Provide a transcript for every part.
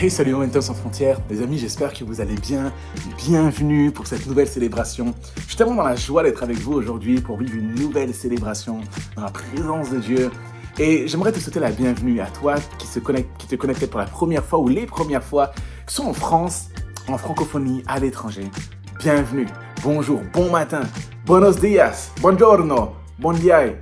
Hey, salut Momentum sans frontières, les amis, j'espère que vous allez bien. Bienvenue pour cette nouvelle célébration. Je suis tellement dans la joie d'être avec vous aujourd'hui pour vivre une nouvelle célébration dans la présence de Dieu. Et j'aimerais te souhaiter la bienvenue à toi qui te connecte pour la première fois ou les premières fois, que ce soit en France, en francophonie, à l'étranger. Bienvenue, bonjour, bon matin, buenos dias, buongiorno, bon dia,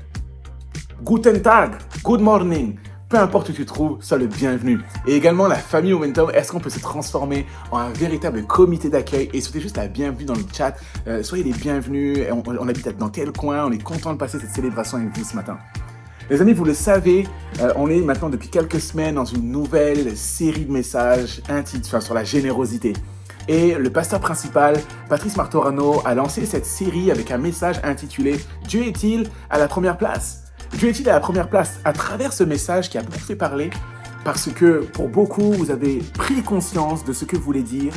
guten tag, good morning. Peu importe où tu te trouves, sois le bienvenu. Et également la famille Momentum, est-ce qu'on peut se transformer en un véritable comité d'accueil et souhaiter juste la bienvenue dans le chat. Soyez les bienvenus, on habite dans tel coin, on est content de passer cette célébration avec vous ce matin. Les amis, vous le savez, on est maintenant depuis quelques semaines dans une nouvelle série de messages sur la générosité. Et le pasteur principal, Patrice Martorano, a lancé cette série avec un message intitulé « Dieu est-il à la première place ?» Dieu est-il à la première place à travers ce message qui a beaucoup fait parler parce que pour beaucoup, vous avez pris conscience de ce que voulait dire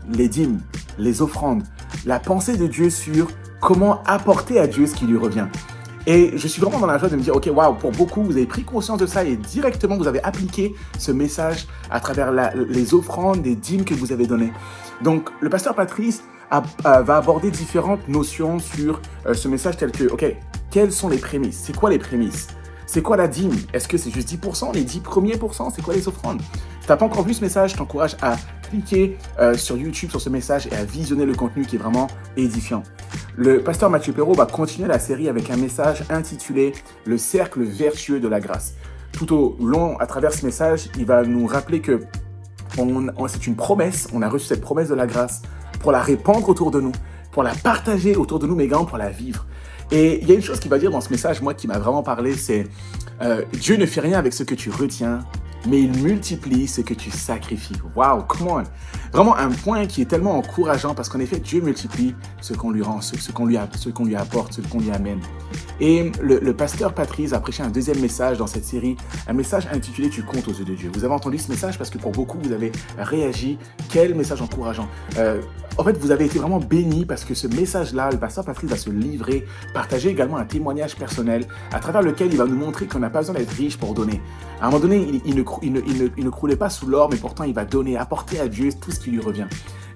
les dîmes, les offrandes, la pensée de Dieu sur comment apporter à Dieu ce qui lui revient. Et je suis vraiment dans la joie de me dire, ok, waouh, pour beaucoup, vous avez pris conscience de ça et directement, vous avez appliqué ce message à travers les offrandes, les dîmes que vous avez données. Donc, le pasteur Patrice va aborder différentes notions sur ce message tel que, ok, quelles sont les prémices? C'est quoi les prémices? C'est quoi la dîme? Est-ce que c'est juste 10%, les 10 premiers pourcents? C'est quoi les offrandes? Si tu n'as pas encore vu ce message, je t'encourage à cliquer sur YouTube sur ce message et à visionner le contenu qui est vraiment édifiant. Le pasteur Mathieu Perrault va continuer la série avec un message intitulé « Le cercle vertueux de la grâce ». Tout au long, à travers ce message, il va nous rappeler que c'est une promesse, on a reçu cette promesse de la grâce pour la répandre autour de nous, pour la partager autour de nous, mais également pour la vivre. Et il y a une chose qu'il va dire dans ce message, moi, qui m'a vraiment parlé, c'est Dieu ne fait rien avec ce que tu retiens, mais il multiplie ce que tu sacrifies. Waouh, come on! Vraiment un point qui est tellement encourageant parce qu'en effet, Dieu multiplie ce qu'on lui rend, ce qu'on lui apporte, ce qu'on lui amène. Et le pasteur Patrice a prêché un deuxième message dans cette série, un message intitulé « Tu comptes aux yeux de Dieu ». Vous avez entendu ce message parce que pour beaucoup, vous avez réagi. Quel message encourageant! En fait, vous avez été vraiment bénis parce que ce message-là, le pasteur Patrice va se livrer, partager également un témoignage personnel à travers lequel il va nous montrer qu'on n'a pas besoin d'être riche pour donner. À un moment donné, il ne croulait pas sous l'or, mais pourtant il va donner, apporter à Dieu tout ce qui lui revient.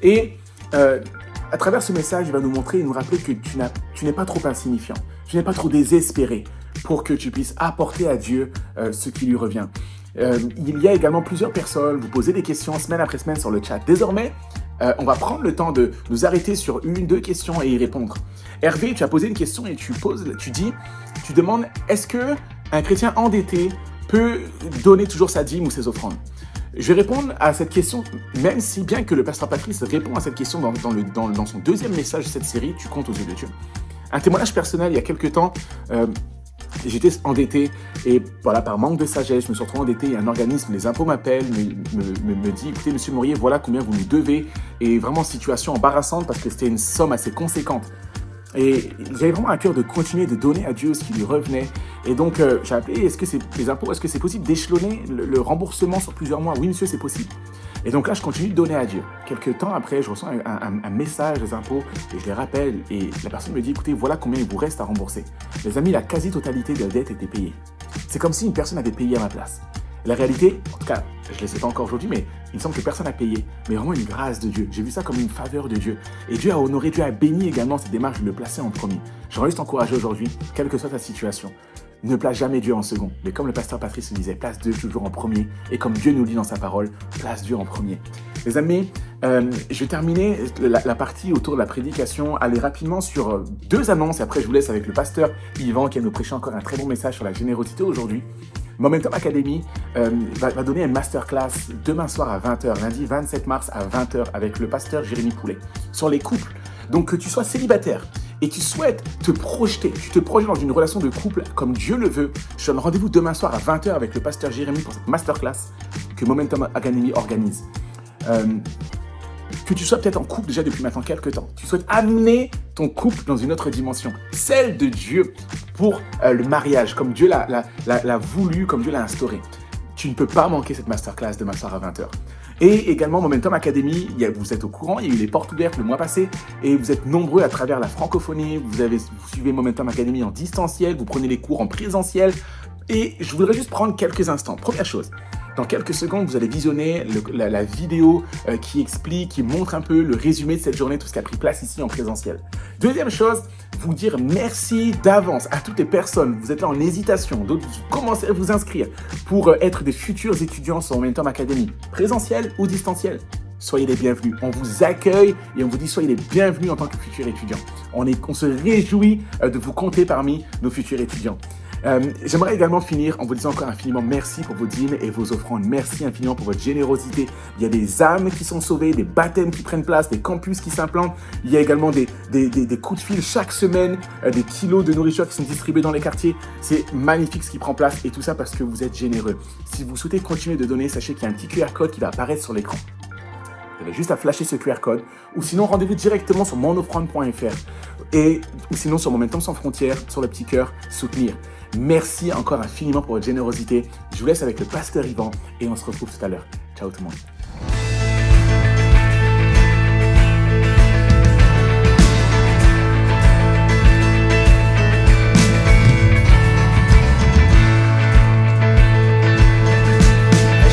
Et à travers ce message, il va nous montrer et nous rappeler que tu n'es pas trop insignifiant, tu n'es pas trop désespéré pour que tu puisses apporter à Dieu ce qui lui revient. Il y a également plusieurs personnes, vous posez des questions semaine après semaine sur le chat. Désormais, on va prendre le temps de nous arrêter sur une, deux questions et y répondre. Hervé, tu as posé une question et tu demandes, est-ce qu'un chrétien endetté peut donner toujours sa dîme ou ses offrandes? Je vais répondre à cette question, même si bien que le pasteur Patrice répond à cette question dans son deuxième message de cette série, Tu comptes aux yeux de Dieu. Un témoignage personnel, il y a quelques temps, j'étais endetté et voilà, par manque de sagesse, je me suis retrouvé endetté et un organisme, les impôts m'appelle, me dit, écoutez, monsieur Mourier, voilà combien vous nous devez. Et vraiment, situation embarrassante parce que c'était une somme assez conséquente. Et j'avais vraiment à cœur de continuer de donner à Dieu ce qui lui revenait. Et donc, j'ai appelé, est-ce que c'est les impôts, est-ce que c'est possible d'échelonner le remboursement sur plusieurs mois? Oui, monsieur, c'est possible. Et donc là, je continue de donner à Dieu. Quelques temps après, je reçois un message des impôts et je les rappelle. Et la personne me dit, écoutez, voilà combien il vous reste à rembourser. Les amis, la quasi-totalité de la dette était payée. C'est comme si une personne avait payé à ma place. La réalité, en tout cas, je ne le sais pas encore aujourd'hui, mais il me semble que personne n'a payé. Mais vraiment une grâce de Dieu. J'ai vu ça comme une faveur de Dieu. Et Dieu a honoré, Dieu a béni également cette démarche de me placer en premier. J'aimerais juste t'encourager aujourd'hui, quelle que soit ta situation. Ne place jamais Dieu en second. Mais comme le pasteur Patrice le disait, place Dieu toujours en premier. Et comme Dieu nous dit dans sa parole, place Dieu en premier. Les amis, je vais terminer la partie autour de la prédication, aller rapidement sur deux annonces. Et après, je vous laisse avec le pasteur Yvan qui va nous prêcher encore un très bon message sur la générosité aujourd'hui. Momentum Academy va donner une masterclass demain soir à 20h, lundi 27 mars à 20h avec le pasteur Jérémy Poulet sur les couples. Donc que tu sois célibataire et tu souhaites te projeter, tu te projettes dans une relation de couple comme Dieu le veut, je te donne rendez-vous demain soir à 20h avec le pasteur Jérémy pour cette masterclass que Momentum Academy organise. Que tu sois peut-être en couple déjà depuis maintenant quelques temps, tu souhaites amener ton couple dans une autre dimension, celle de Dieu pour le mariage, comme Dieu l'a voulu, comme Dieu l'a instauré. Tu ne peux pas manquer cette masterclass demain soir à 20h. Et également Momentum Academy, vous êtes au courant, il y a eu les portes ouvertes le mois passé et vous êtes nombreux à travers la francophonie, vous suivez Momentum Academy en distanciel, vous prenez les cours en présentiel et je voudrais juste prendre quelques instants. Première chose, Dans quelques secondes, vous allez visionner la vidéo qui montre un peu le résumé de cette journée, tout ce qui a pris place ici en présentiel. Deuxième chose, vous dire merci d'avance à toutes les personnes. Vous êtes là en hésitation, d'autres vous commencez à vous inscrire pour être des futurs étudiants sur Momentum Academy, présentiel ou distanciel. Soyez les bienvenus. On vous accueille et on vous dit soyez les bienvenus en tant que futurs étudiants. On se réjouit de vous compter parmi nos futurs étudiants. J'aimerais également finir en vous disant encore infiniment merci pour vos dîmes et vos offrandes. Merci infiniment pour votre générosité. Il y a des âmes qui sont sauvées, des baptêmes qui prennent place, des campus qui s'implantent. Il y a également des coups de fil chaque semaine, des kilos de nourriture qui sont distribués dans les quartiers. C'est magnifique ce qui prend place et tout ça parce que vous êtes généreux. Si vous souhaitez continuer de donner, sachez qu'il y a un petit QR code qui va apparaître sur l'écran. Vous avez juste à flasher ce QR code ou sinon rendez-vous directement sur monoffrande.fr ou sinon sur Momentum Sans Frontières, sur le petit cœur, soutenir. Merci encore infiniment pour votre générosité. Je vous laisse avec le pasteur Yvan et on se retrouve tout à l'heure. Ciao tout le monde.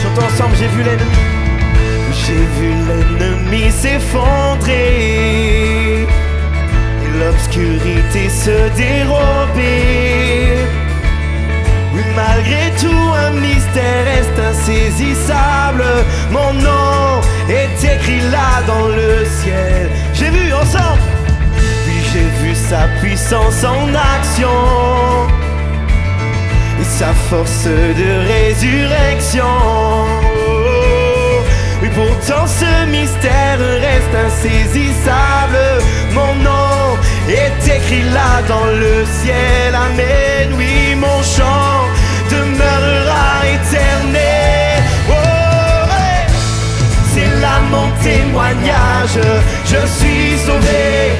Chantons ensemble, j'ai vu l'ennemi. J'ai vu l'ennemi s'effondrer et l'obscurité se dérober. Oui, malgré tout, un mystère reste insaisissable. Mon nom est écrit là dans le ciel. J'ai vu ensemble, puis j'ai vu sa puissance en action et sa force de résurrection. Oui, pourtant ce mystère reste insaisissable. Mon nom est écrit là dans le ciel. Amen. Oui, mon chant demeurera éternel. Oh, hey. C'est là mon témoignage. Je suis sauvé.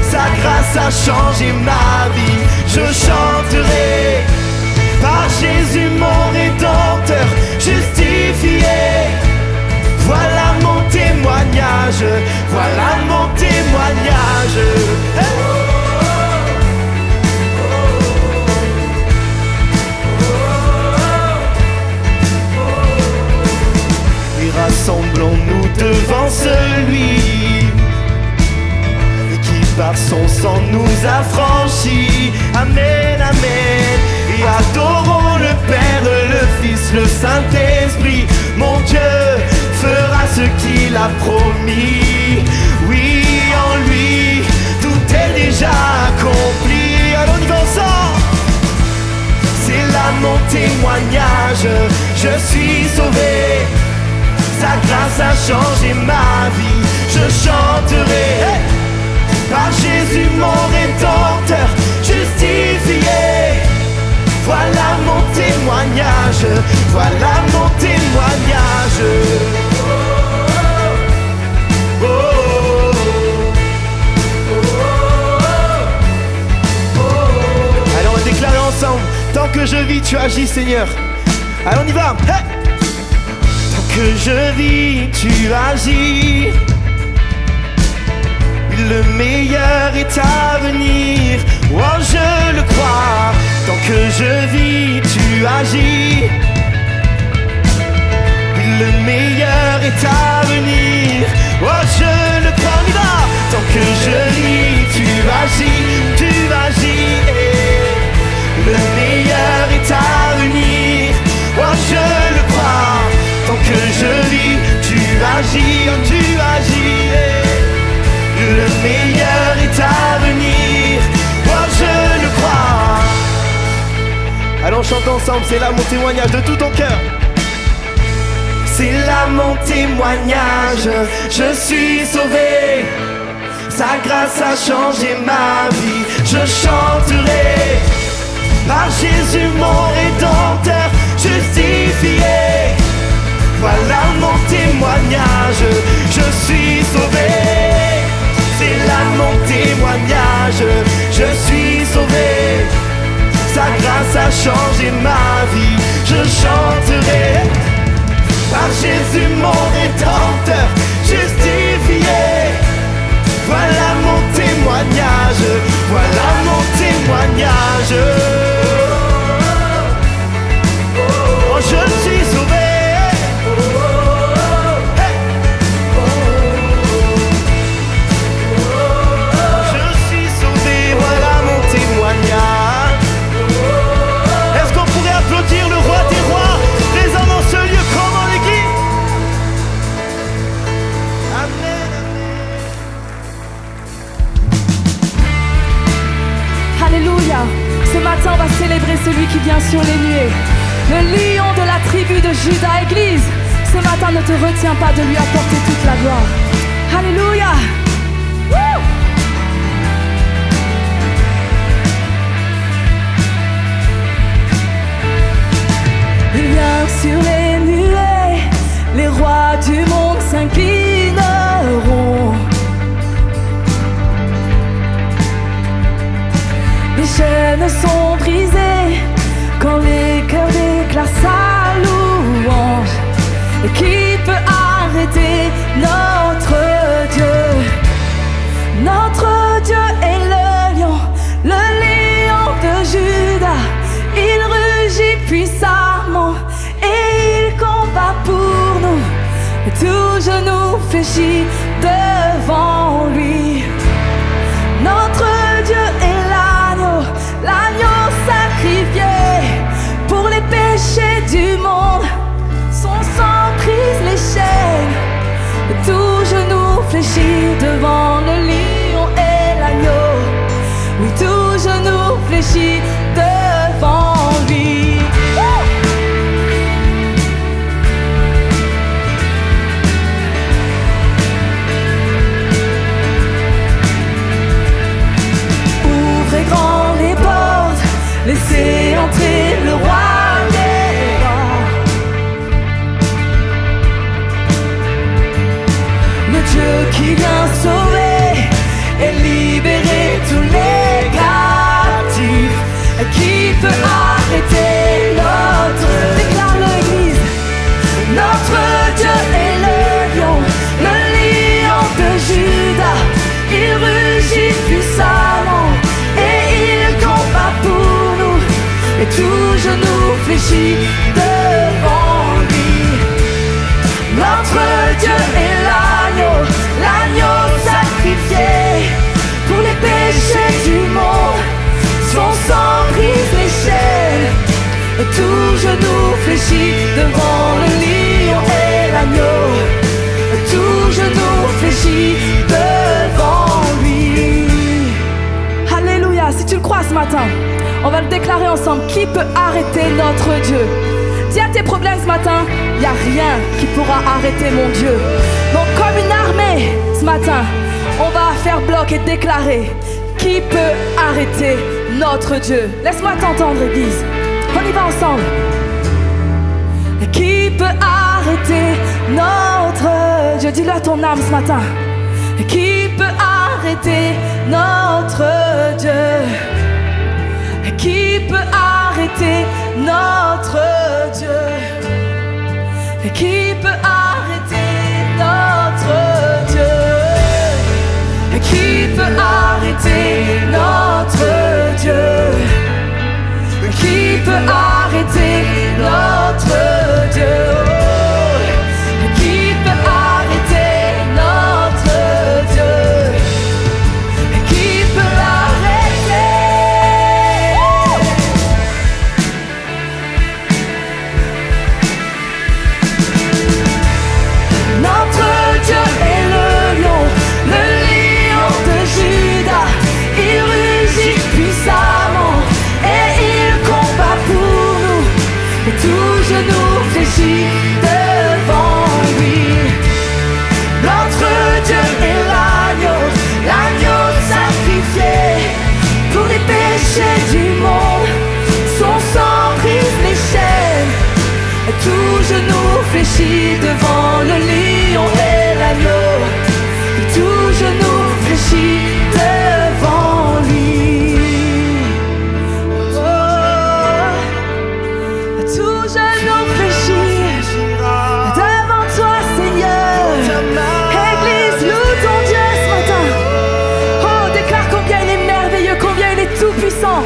Sa grâce a changé ma vie. Je chanterai par Jésus mon Rédempteur justifié. Voilà mon témoignage, voilà mon témoignage. Hey! Et rassemblons-nous devant celui qui par son sang nous a franchis. Amen, amen. Et adorons le Père, le Fils, le Saint-Esprit. Mon Dieu fera ce qu'il a promis. Oui, en lui, tout est déjà accompli. Alors on y va ensemble. C'est là mon témoignage. Je suis sauvé. Sa grâce a changé ma vie. Je chanterai par Jésus mon Rédempteur justifié. Voilà mon témoignage. Voilà mon témoignage. Allez, on va déclarer ensemble. Tant que je vis, tu agis, Seigneur. Allez, on y va. Hey! Tant que je vis, tu agis. Le meilleur est à venir. Oh, je le crois. Tant que je vis, tu agis. Le meilleur est à venir. Oh, je le crois. On y va. Tant que je vis, tu agis. Tu agis. Le meilleur est à venir. Oh, je le crois. Tant que je vis, tu agis. Tu agis. Le meilleur est à venir. Oh, je le crois. Allons, on chante ensemble. C'est là mon témoignage de tout ton cœur. C'est là mon témoignage. Je suis sauvé. Sa grâce a changé ma vie. Je chanterai par Jésus mon Rédempteur justifié. Voilà mon témoignage. Je suis sauvé. C'est là mon témoignage. Je suis sauvé. Sa grâce a changé ma vie. Je chanterai par Jésus mon Rédempteur justifié. Voilà mon témoignage. Voilà mon témoignage. Oh, je suis sauvé. Ce matin, on va célébrer celui qui vient sur les nuées. Le lion de la tribu de Juda. Église, ce matin, ne te retiens pas de lui apporter toute la gloire. Alléluia. Il vient sur les nuées, les rois du monde s'inclineront. Les chaînes sont brisées quand les cœurs déclarent sa louange. Et qui peut arrêter notre Dieu? Notre Dieu est le lion de Juda. Il rugit puissamment et il combat pour nous. Et tout genou fléchit devant lui. Notre Dieu est l'agneau sacrifié pour les péchés du monde. Son sang brise les chaînes. Et tout genou fléchit devant le lion et l'agneau. Oui, tout genou fléchit devant lui. Ouvrez grand les portes, laissez entrer le roi des rois. Le Dieu qui vient sauver et libérer tous les captifs. Qui peut arrêter notre... Déclare l'Église. Notre Dieu est le lion de Juda. Il rugit puissamment et il combat pour nous. Et tout genou fléchit devant lui. Notre Dieu est l'agneau sacrifié pour les péchés du monde. Son sang brise les chaînes. Et tout genou fléchit devant le lion et l'agneau. Et tout genou fléchit devant lui. Alléluia. Si tu le crois ce matin, on va le déclarer ensemble. Qui peut arrêter notre Dieu? Dis à tes problèmes ce matin, il n'y a rien qui pourra arrêter mon Dieu. Donc comme une armée ce matin, on va faire bloc et déclarer: qui peut arrêter notre Dieu? Laisse-moi t'entendre, Église. On y va ensemble. Et qui peut arrêter notre Dieu? Dis-le à ton âme ce matin. Et qui peut arrêter notre Dieu? Et qui peut arrêter notre Dieu? Et qui peut arrêter notre Dieu? Et qui peut arrêter notre Dieu? Qui peut arrêter notre Dieu? Qui peut arrêter notre Dieu? Qui peut l'arrêter? Notre Dieu est le lion de Juda. Il rugit puissamment et il combat pour nous. Et tout genou fléchit devant lui. Notre Dieu est l'agneau sacrifié pour les péchés du monde. Son sang brise les chaînes. Et tout genou fléchit devant le lion et l'agneau. Et tout genou fléchit devant lui. Tout genou fléchit devant toi, Seigneur. Église, loue ton Dieu ce matin. Oh, déclare combien il est merveilleux, combien il est tout puissant.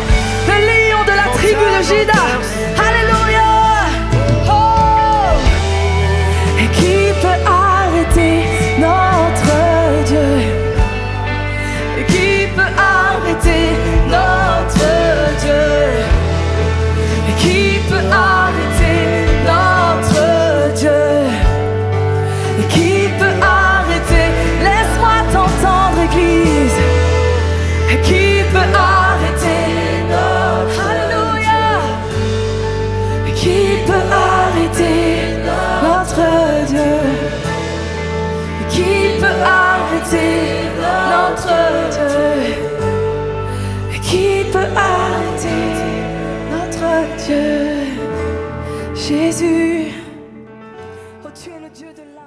Le lion de la tribu de Juda. Alléluia. Oh. Et qui peut arrêter notre Dieu? Et qui peut arrêter notre Dieu? Et qui peut arrêter notre Dieu? Et qui peut arrêter? Laisse-moi t'entendre, Église. Et qui peut arrêter notre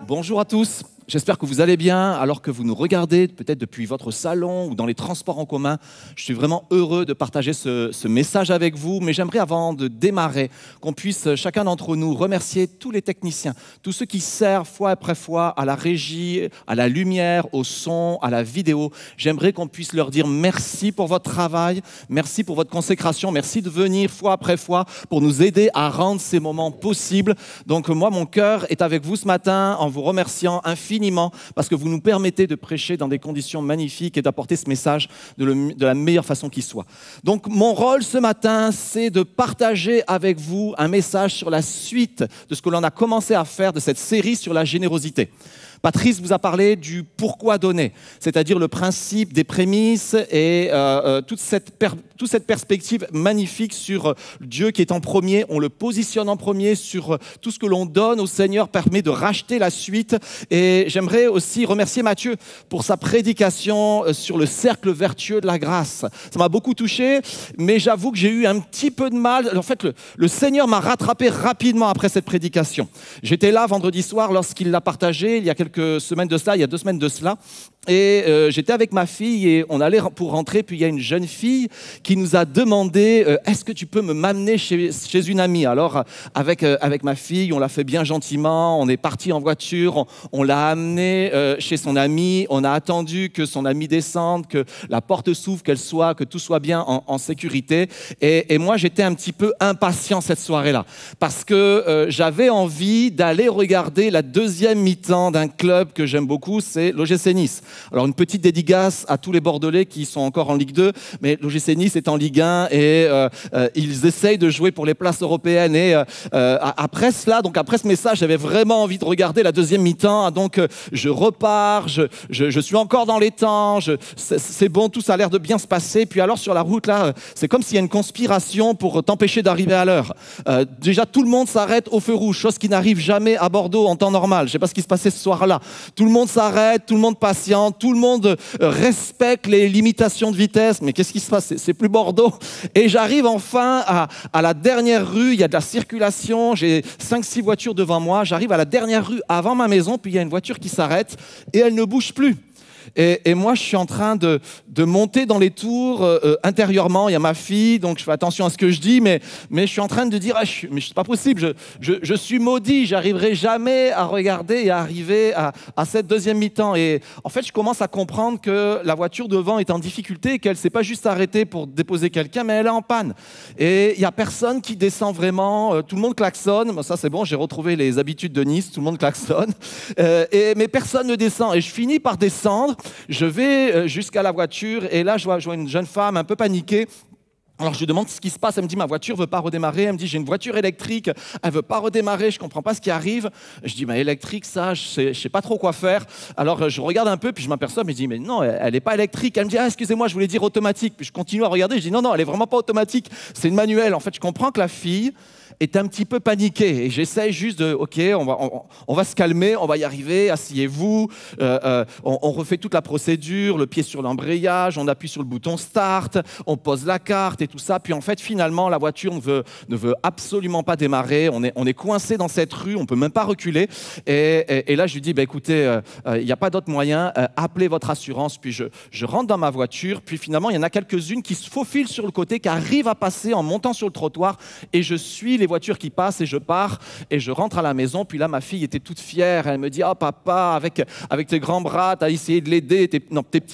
Bonjour à tous, j'espère que vous allez bien alors que vous nous regardez peut-être depuis votre salon ou dans les transports en commun. Je suis vraiment heureux de partager ce message avec vous, mais j'aimerais avant de démarrer qu'on puisse chacun d'entre nous remercier tous les techniciens, tous ceux qui servent fois après fois à la régie, à la lumière, au son, à la vidéo. J'aimerais qu'on puisse leur dire merci pour votre travail, merci pour votre consécration, merci de venir fois après fois pour nous aider à rendre ces moments possibles. Donc moi, mon cœur est avec vous ce matin en vous remerciant infiniment parce que vous nous permettez de prêcher dans des conditions magnifiques et d'apporter ce message de la meilleure façon qui soit. Donc mon rôle ce matin, c'est de partager avec vous un message sur la suite de ce que l'on a commencé à faire de cette série sur la générosité. Patrice vous a parlé du pourquoi donner, c'est-à-dire le principe des prémices et toute cette perspective magnifique sur Dieu qui est en premier. On le positionne en premier sur tout ce que l'on donne au Seigneur permet de racheter la suite. Et j'aimerais aussi remercier Matthieu pour sa prédication sur le cercle vertueux de la grâce. Ça m'a beaucoup touché, mais j'avoue que j'ai eu un petit peu de mal. En fait, le Seigneur m'a rattrapé rapidement après cette prédication. J'étais là vendredi soir lorsqu'il l'a partagé, il y a quelques semaines de cela, il y a 2 semaines de cela. Et j'étais avec ma fille et on allait pour rentrer, puis il y a une jeune fille qui nous a demandé est-ce que tu peux m'amener chez une amie? Alors avec ma fille, on l'a fait bien gentiment, on est parti en voiture, on l'a amenée chez son amie, on a attendu que son amie descende, que la porte s'ouvre, que tout soit bien en sécurité. Et moi, j'étais un petit peu impatient cette soirée-là parce que j'avais envie d'aller regarder la deuxième mi-temps d'un club que j'aime beaucoup, c'est l'OGC Nice. Alors une petite dédicace à tous les Bordelais qui sont encore en Ligue 2, mais l'OGC Nice est en Ligue 1 et ils essayent de jouer pour les places européennes. Et après cela, donc après ce message, j'avais vraiment envie de regarder la deuxième mi-temps. Donc je repars, je suis encore dans les temps, c'est bon, tout ça a l'air de bien se passer. Puis alors sur la route là, c'est comme s'il y a une conspiration pour t'empêcher d'arriver à l'heure. Déjà tout le monde s'arrête au feu rouge, chose qui n'arrive jamais à Bordeaux en temps normal. Je ne sais pas ce qui se passait ce soir-là. Tout le monde s'arrête, tout le monde patiente. Tout le monde respecte les limitations de vitesse. Mais qu'est-ce qui se passe? C'est plus Bordeaux. Et j'arrive enfin à la dernière rue. Il y a de la circulation. J'ai 5-6 voitures devant moi. J'arrive à la dernière rue avant ma maison. Puis il y a une voiture qui s'arrête et elle ne bouge plus. Et moi, je suis en train de monter dans les tours intérieurement. Il y a ma fille, donc je fais attention à ce que je dis, mais je suis en train de dire, mais c'est pas possible, je suis maudit, j'arriverai jamais à regarder et à arriver à cette deuxième mi-temps. Et en fait, je commence à comprendre que la voiture devant est en difficulté et qu'elle ne s'est pas juste arrêtée pour déposer quelqu'un, mais elle est en panne. Et il n'y a personne qui descend vraiment, tout le monde klaxonne. Bon, ça, c'est bon, j'ai retrouvé les habitudes de Nice, tout le monde klaxonne. Mais personne ne descend. Et je finis par descendre. Je vais jusqu'à la voiture et là, je vois une jeune femme un peu paniquée. Alors je lui demande ce qui se passe, elle me dit ma voiture ne veut pas redémarrer, elle me dit j'ai une voiture électrique, elle ne veut pas redémarrer, je ne comprends pas ce qui arrive. Je dis mais électrique ça, je ne sais pas trop quoi faire. Alors je regarde un peu, puis je m'aperçois, mais je dis mais non, elle n'est pas électrique. Elle me dit excusez-moi, je voulais dire automatique. Puis je continue à regarder, je dis non, elle n'est vraiment pas automatique, c'est une manuelle. En fait je comprends que la fille est un petit peu paniquée et j'essaye juste de, ok, on va se calmer, on va y arriver, asseyez-vous, on refait toute la procédure, le pied sur l'embrayage, on appuie sur le bouton start, on pose la carte et tout ça, puis en fait finalement la voiture ne veut absolument pas démarrer, on est coincé dans cette rue, on ne peut même pas reculer et là je lui dis, écoutez, il n'y a pas d'autre moyen, appelez votre assurance, puis je rentre dans ma voiture, puis finalement il y en a quelques-unes qui se faufilent sur le côté, qui arrivent à passer en montant sur le trottoir et je suis les voitures qui passent et je pars et je rentre à la maison. Puis là, ma fille était toute fière. Elle me dit, oh papa, avec tes grands bras, tu as essayé de l'aider.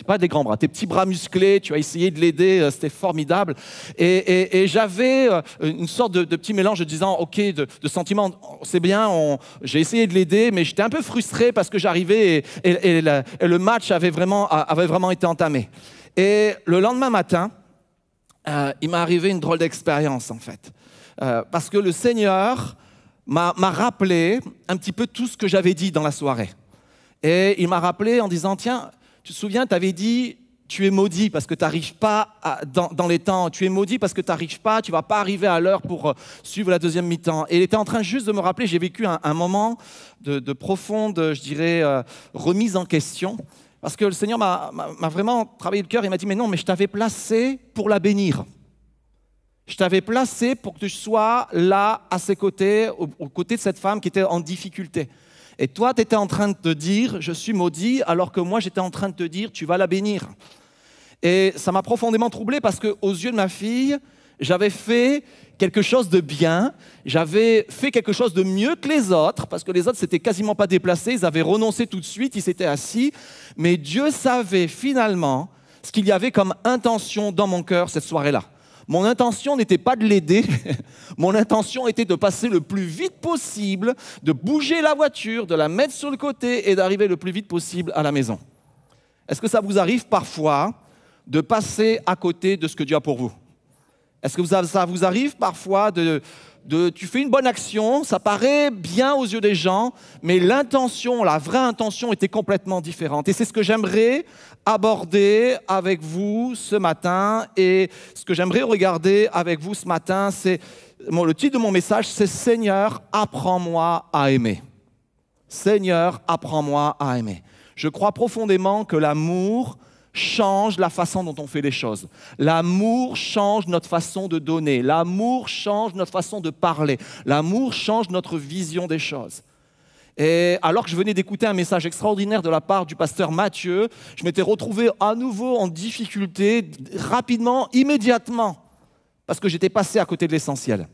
Pas des grands bras, tes petits bras musclés, tu as essayé de l'aider. C'était formidable. Et j'avais une sorte de petit mélange de disant, ok, de sentiments, c'est bien, j'ai essayé de l'aider, mais j'étais un peu frustré parce que j'arrivais et le match avait vraiment été entamé. Et le lendemain matin, il m'est arrivé une drôle d'expérience en fait. Parce que le Seigneur m'a rappelé un petit peu tout ce que j'avais dit dans la soirée. Et il m'a rappelé en disant, tiens, tu te souviens, tu avais dit, tu es maudit parce que tu n'arrives pas dans les temps, tu es maudit parce que tu n'arrives pas, tu ne vas pas arriver à l'heure pour suivre la deuxième mi-temps. Et il était en train juste de me rappeler, j'ai vécu un moment de profonde, je dirais, remise en question. Parce que le Seigneur m'a vraiment travaillé le cœur, il m'a dit, mais non, mais je t'avais placé pour la bénir. Je t'avais placé pour que tu sois là, à ses côtés, aux côtés de cette femme qui était en difficulté. Et toi, tu étais en train de te dire, je suis maudit, alors que moi, j'étais en train de te dire, tu vas la bénir. Et ça m'a profondément troublé parce qu'aux yeux de ma fille, j'avais fait quelque chose de bien, j'avais fait quelque chose de mieux que les autres, parce que les autres s'étaient quasiment pas déplacés, ils avaient renoncé tout de suite, ils s'étaient assis, mais Dieu savait finalement ce qu'il y avait comme intention dans mon cœur cette soirée-là. Mon intention n'était pas de l'aider, mon intention était de passer le plus vite possible, de bouger la voiture, de la mettre sur le côté et d'arriver le plus vite possible à la maison. Est-ce que ça vous arrive parfois de passer à côté de ce que Dieu a pour vous? Est-ce que ça vous arrive parfois tu fais une bonne action, ça paraît bien aux yeux des gens, mais l'intention, la vraie intention était complètement différente. Et c'est ce que j'aimerais aborder avec vous ce matin. Et ce que j'aimerais regarder avec vous ce matin, c'est le titre de mon message, c'est « Seigneur, apprends-moi à aimer ». Seigneur, apprends-moi à aimer. Je crois profondément que l'amour change la façon dont on fait les choses. L'amour change notre façon de donner. L'amour change notre façon de parler. L'amour change notre vision des choses. Et alors que je venais d'écouter un message extraordinaire de la part du pasteur Mathieu, je m'étais retrouvé à nouveau en difficulté, rapidement, immédiatement, parce que j'étais passé à côté de l'essentiel.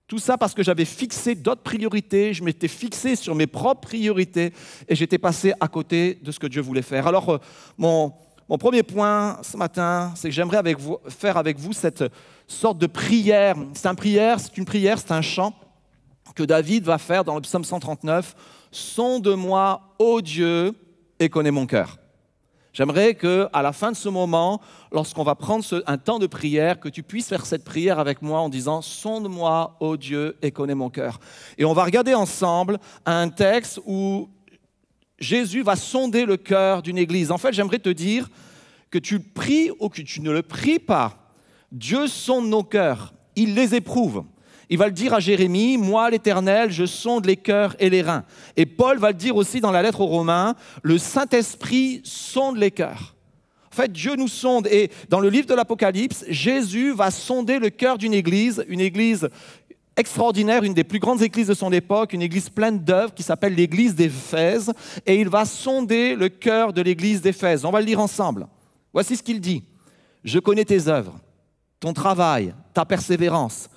Tout ça parce que j'avais fixé d'autres priorités, je m'étais fixé sur mes propres priorités et j'étais passé à côté de ce que Dieu voulait faire. Alors, mon premier point ce matin, c'est que j'aimerais faire avec vous cette sorte de prière. C'est une prière, c'est un chant que David va faire dans le psaume 139. « Sonde-moi, ô Dieu, et connais mon cœur ». J'aimerais qu'à la fin de ce moment, lorsqu'on va prendre un temps de prière, que tu puisses faire cette prière avec moi en disant « Sonde-moi, ô Dieu, et connais mon cœur ». Et on va regarder ensemble un texte où Jésus va sonder le cœur d'une église. En fait, j'aimerais te dire que tu pries ou que tu ne le pries pas. Dieu sonde nos cœurs, il les éprouve. Il va le dire à Jérémie, « Moi, l'Éternel, je sonde les cœurs et les reins ». Et Paul va le dire aussi dans la lettre aux Romains, « Le Saint-Esprit sonde les cœurs ». En fait, Dieu nous sonde. Et dans le livre de l'Apocalypse, Jésus va sonder le cœur d'une église extraordinaire, une des plus grandes églises de son époque, une église pleine d'œuvres qui s'appelle l'église d'Éphèse. Et il va sonder le cœur de l'église d'Éphèse. On va le lire ensemble. Voici ce qu'il dit. « Je connais tes œuvres, ton travail, ta persévérance.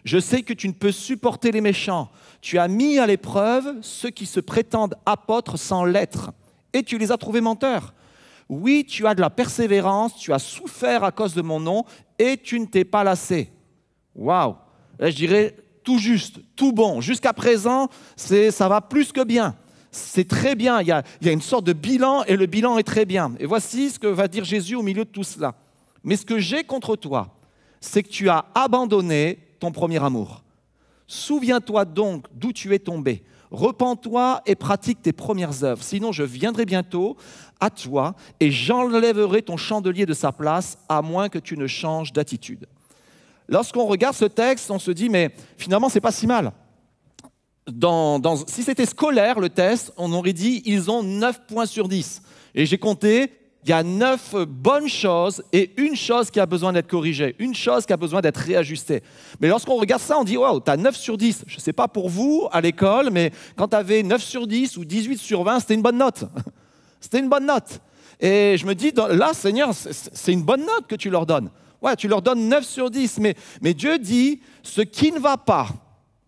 Je sais que tu ne peux supporter les méchants. Tu as mis à l'épreuve ceux qui se prétendent apôtres sans l'être, et tu les as trouvés menteurs. Oui, tu as de la persévérance, tu as souffert à cause de mon nom, et tu ne t'es pas lassé. » Waouh! Là, je dirais tout juste, tout bon. Jusqu'à présent, ça va plus que bien. C'est très bien. Il y a une sorte de bilan, et le bilan est très bien. Et voici ce que va dire Jésus au milieu de tout cela. « Mais ce que j'ai contre toi, c'est que tu as abandonné ton premier amour. Souviens-toi donc d'où tu es tombé. Repens-toi et pratique tes premières œuvres. Sinon, je viendrai bientôt à toi et j'enlèverai ton chandelier de sa place, à moins que tu ne changes d'attitude. » Lorsqu'on regarde ce texte, on se dit, mais finalement, c'est pas si mal. Si c'était scolaire, le test, on aurait dit, ils ont 9 points sur 10. Et j'ai compté, il y a 9 bonnes choses et une chose qui a besoin d'être corrigée, une chose qui a besoin d'être réajustée. Mais lorsqu'on regarde ça, on dit « Wow, tu as 9 sur 10 ». Je ne sais pas pour vous à l'école, mais quand tu avais 9 sur 10 ou 18 sur 20, c'était une bonne note. C'était une bonne note. Et je me dis, là, Seigneur, c'est une bonne note que tu leur donnes. Ouais, tu leur donnes 9 sur 10. Mais Dieu dit, ce qui ne va pas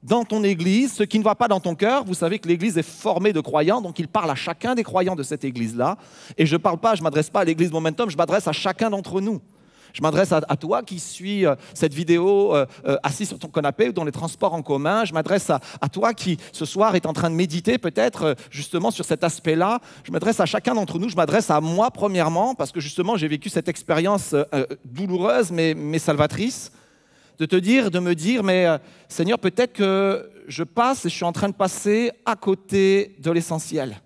dans ton église, ce qui ne va pas dans ton cœur, vous savez que l'église est formée de croyants, donc il parle à chacun des croyants de cette église-là. Et je ne m'adresse pas à l'église Momentum, je m'adresse à chacun d'entre nous. Je m'adresse à toi qui suis cette vidéo assis sur ton canapé ou dans les transports en commun. Je m'adresse à toi qui, ce soir, est en train de méditer peut-être justement sur cet aspect-là. Je m'adresse à chacun d'entre nous. Je m'adresse à moi premièrement parce que justement, j'ai vécu cette expérience douloureuse mais salvatrice. De me dire, mais Seigneur, peut-être que je passe et je suis en train de passer à côté de l'essentiel.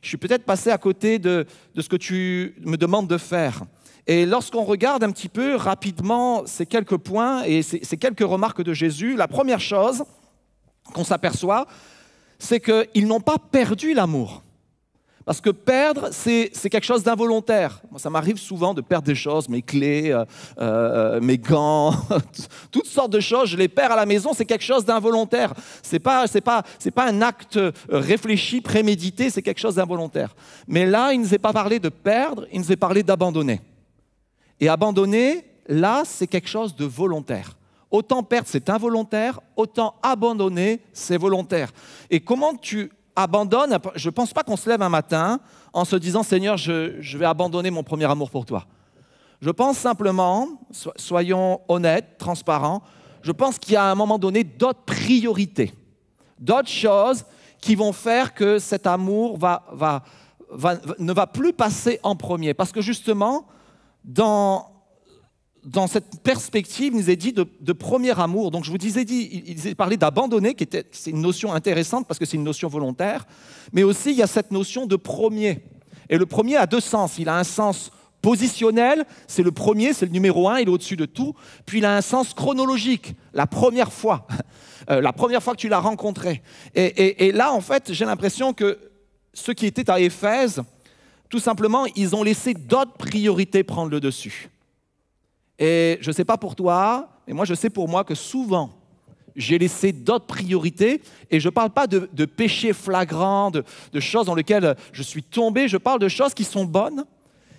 Je suis peut-être passé à côté de ce que tu me demandes de faire. Et lorsqu'on regarde un petit peu rapidement ces quelques points et ces quelques remarques de Jésus, la première chose qu'on s'aperçoit, c'est qu'ils n'ont pas perdu l'amour. Parce que perdre, c'est quelque chose d'involontaire. Moi, ça m'arrive souvent de perdre des choses, mes clés, mes gants, toutes sortes de choses, je les perds à la maison, c'est quelque chose d'involontaire. C'est pas un acte réfléchi, prémédité, c'est quelque chose d'involontaire. Mais là, il ne nous est pas parlé de perdre, il nous est parlé d'abandonner. Et abandonner, là, c'est quelque chose de volontaire. Autant perdre, c'est involontaire, autant abandonner, c'est volontaire. Et comment tu abandonnes? Je ne pense pas qu'on se lève un matin en se disant « Seigneur, je vais abandonner mon premier amour pour toi ». Je pense simplement, soyons honnêtes, transparents, je pense qu'il y a à un moment donné d'autres priorités, d'autres choses qui vont faire que cet amour ne va plus passer en premier. Parce que justement, dans cette perspective, il nous est dit de premier amour. Donc je vous disais, il est parlé d'abandonner, c'est une notion intéressante parce que c'est une notion volontaire, mais aussi il y a cette notion de premier. Et le premier a deux sens. Il a un sens positionnel, c'est le premier, c'est le numéro 1, il est au-dessus de tout. Puis il a un sens chronologique, la première fois que tu l'as rencontré. Et là, en fait, j'ai l'impression que ceux qui étaient à Éphèse, tout simplement, ils ont laissé d'autres priorités prendre le dessus. Et je ne sais pas pour toi, mais moi je sais pour moi que souvent, j'ai laissé d'autres priorités, et je ne parle pas de péchés flagrants, de choses dans lesquelles je suis tombé, je parle de choses qui sont bonnes,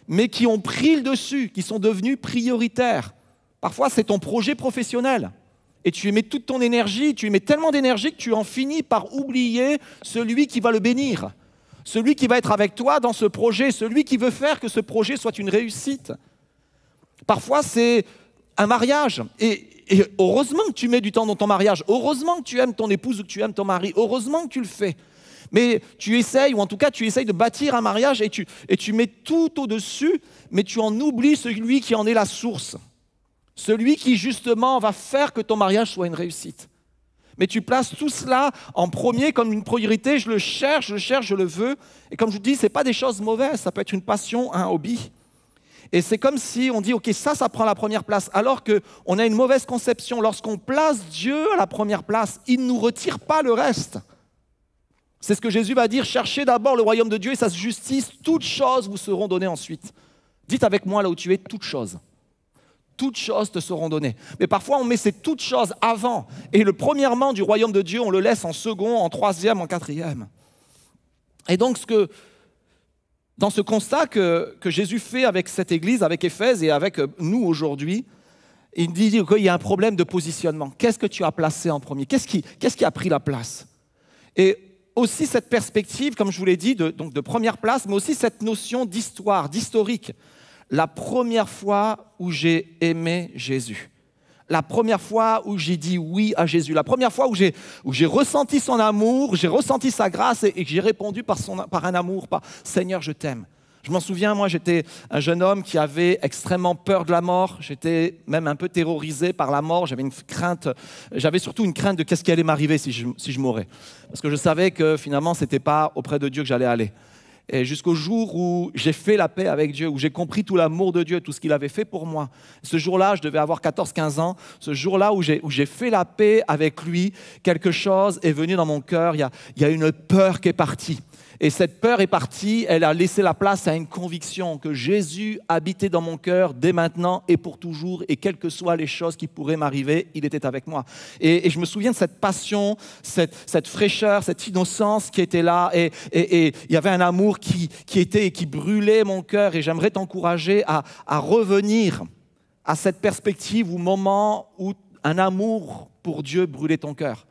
mais qui ont pris le dessus, qui sont devenues prioritaires. Parfois, c'est ton projet professionnel, et tu y mets toute ton énergie, tu y mets tellement d'énergie que tu en finis par oublier celui qui va le bénir, celui qui va être avec toi dans ce projet, celui qui veut faire que ce projet soit une réussite. Parfois, c'est un mariage. Et heureusement que tu mets du temps dans ton mariage. Heureusement que tu aimes ton épouse ou que tu aimes ton mari. Heureusement que tu le fais. Mais tu essayes, ou en tout cas, tu essayes de bâtir un mariage et tu mets tout au-dessus, mais tu en oublies celui qui en est la source. Celui qui, justement, va faire que ton mariage soit une réussite. Mais tu places tout cela en premier comme une priorité. Je le cherche, je le veux. Et comme je vous dis, ce n'est pas des choses mauvaises. Ça peut être une passion, un hobby. Et c'est comme si on dit, OK, ça prend la première place, alors qu'on a une mauvaise conception. Lorsqu'on place Dieu à la première place, il ne nous retire pas le reste. C'est ce que Jésus va dire, cherchez d'abord le royaume de Dieu et sa justice, toutes choses vous seront données ensuite. Dites avec moi là où tu es, toutes choses. Toutes choses te seront données. Mais parfois, on met ces toutes choses avant. Et le premièrement du royaume de Dieu, on le laisse en second, en troisième, en quatrième. Et donc, dans ce constat que Jésus fait avec cette église, avec Éphèse et avec nous aujourd'hui, il dit qu'il y a un problème de positionnement. Qu'est-ce que tu as placé en premier? Qu'est-ce qui a pris la place? Et aussi cette perspective, comme je vous l'ai dit, donc de première place, mais aussi cette notion d'histoire, d'historique. La première fois où j'ai aimé Jésus. La première fois où j'ai dit oui à Jésus. La première fois où j'ai ressenti son amour, j'ai ressenti sa grâce et que j'ai répondu par un amour, par « Seigneur, je t'aime ». Je m'en souviens, moi, j'étais un jeune homme qui avait extrêmement peur de la mort. J'étais même un peu terrorisé par la mort. J'avais surtout une crainte de qu'est-ce qui allait m'arriver si je mourais. Parce que je savais que finalement, ce n'était pas auprès de Dieu que j'allais aller. Et jusqu'au jour où j'ai fait la paix avec Dieu, où j'ai compris tout l'amour de Dieu, tout ce qu'il avait fait pour moi. Ce jour-là, je devais avoir 14-15 ans. Ce jour-là où j'ai fait la paix avec lui, quelque chose est venu dans mon cœur. Il y a une peur qui est partie. Et cette peur est partie, elle a laissé la place à une conviction que Jésus habitait dans mon cœur dès maintenant et pour toujours, et quelles que soient les choses qui pourraient m'arriver, il était avec moi. Et je me souviens de cette passion, cette fraîcheur, cette innocence qui était là, et il y avait un amour qui brûlait mon cœur, et j'aimerais t'encourager à revenir à cette perspective, au moment où un amour pour Dieu brûlait ton cœur.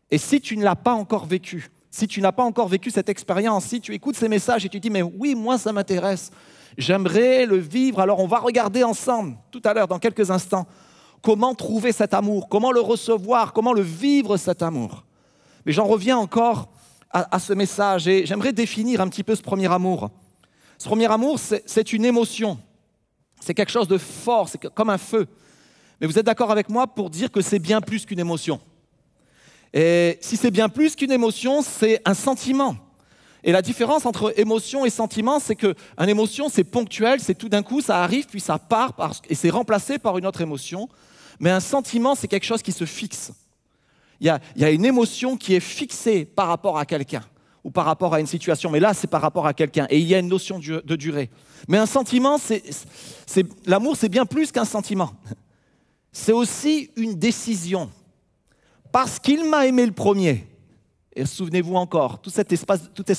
Et si tu ne l'as pas encore vécu, si tu n'as pas encore vécu cette expérience, si tu écoutes ces messages et tu dis « mais oui, moi ça m'intéresse, j'aimerais le vivre », alors on va regarder ensemble, tout à l'heure, dans quelques instants, comment trouver cet amour, comment le recevoir, comment le vivre cet amour. Mais j'en reviens encore à ce message et j'aimerais définir un petit peu ce premier amour. Ce premier amour, c'est une émotion, c'est quelque chose de fort, c'est comme un feu. Mais vous êtes d'accord avec moi pour dire que c'est bien plus qu'une émotion. Et si c'est bien plus qu'une émotion, c'est un sentiment. Et la différence entre émotion et sentiment, c'est qu'une émotion, c'est ponctuel, c'est tout d'un coup, ça arrive, puis ça part, et c'est remplacé par une autre émotion. Mais un sentiment, c'est quelque chose qui se fixe. Il y a une émotion qui est fixée par rapport à quelqu'un. ou par rapport à une situation, mais là, c'est par rapport à quelqu'un. Et il y a une notion de durée. Mais un sentiment, l'amour, c'est bien plus qu'un sentiment. C'est aussi une décision. Parce qu'il m'a aimé le premier. Et souvenez-vous encore, tout cet espace, toute